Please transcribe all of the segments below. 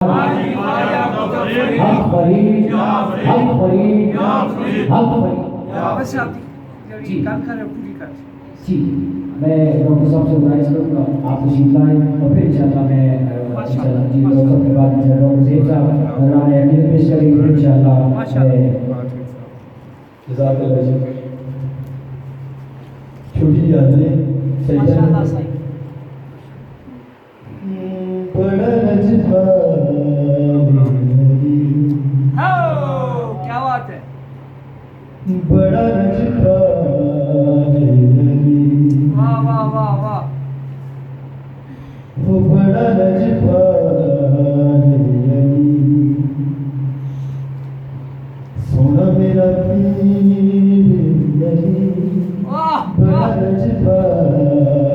हक फरीद हक फरीद हक फरीद। बस आपकी जी काम कर पूरी कर जी। मैं डॉक्टर साहब से गुजारिश करूँगा आप तशरीफ लाएं और फिर इंशाल्लाह मैं इंशाल्लाह जी डॉक्टर के बाद डॉक्टर ज़ैब साहब नजराने यकीन पेश करेंगे फिर इंशाल्लाह जज़ाकल्लाह जी। छोटी यादें माशाल्लाह सही बड़ा रजबा क्या बात है बड़ा रजबा वाह वाह वाह वाह वो बड़ा रजबा सोना मेरा पीर वाह बड़ा वाह रजबा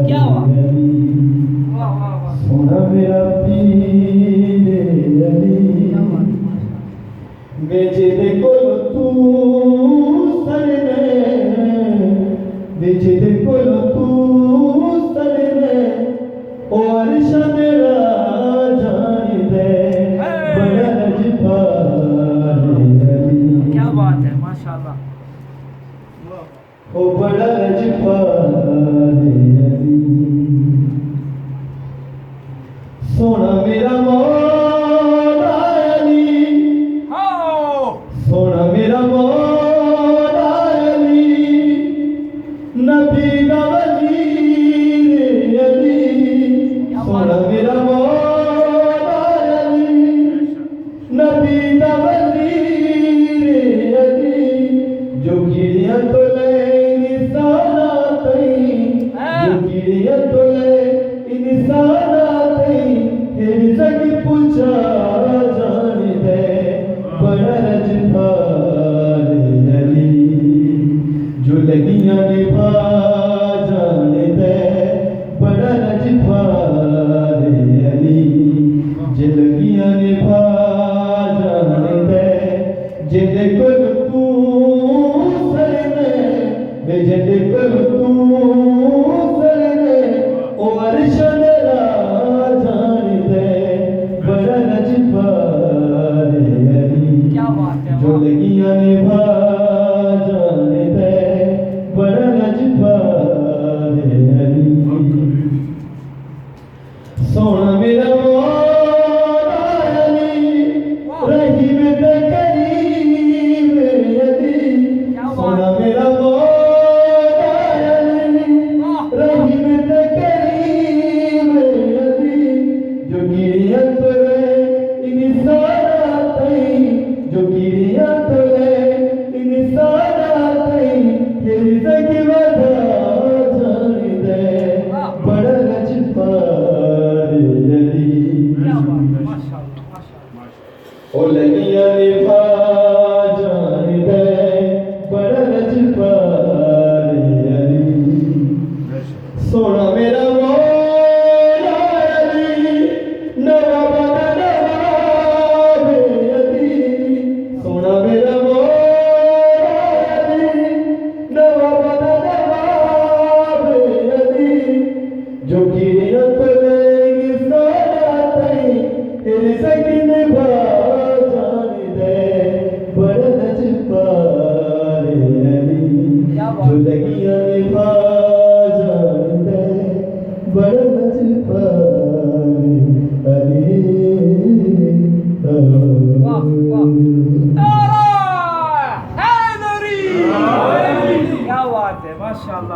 क्या हुआ वाह वाह वाह सोना मेरा पीर क्या बात बेचे देखो तू सरने बेचे देखो तू सरने और मेरा जान दे बड़ा रजबा क्या बात है माशाल्लाह ओ बड़ा रजबा सोना मेरा मौला अली सोना मेरा मौला अली नबी दा वज़ीर अली सोना मेरा मौला अली नबी दा वज़ीर अली जो गिरियां तो ले निसाना तई जो गिरियां तो ले निसाना तई फिर जग पूछा जान दे बड़ा रजबा अली जो लगियां निभा जान दे बड़ा रजबा अली जे लगियां निभा जान दे जिंदे कुल तू सरने जिंदे कुल तू सरने ओ अर्श मेरा जान दे बड़ा रजबा अली क्या बात है जो लगियां निभा जान दे बड़ा रजबा अली सोना मेरा मौला अली रहीम ते करीम अली सोना मेरा मौला अली रहीम ते करीम अली जो गिरियां तोले इंसाना तई जो गिरियां तोले इंसाना तई फिर जग वधा जान दे बड़ा रजबा अली क्या बात है माशाल्लाह माशाल्लाह ओ लगियां निभा जान दे बड़ा रजबा अली सोना मेरा मौला अली नवाब दा नवाब अली सोना मेरा मौला अली नवाब दा नवाब अली जो गिरियां तोले सारा तई तेरी सगी निभा जान दे बड़ा रजबा अली क्या बात जो लगियां निभा जान दे बड़ा रजबा अली वाह वाह हैदरी क्या बात है माशाल्लाह।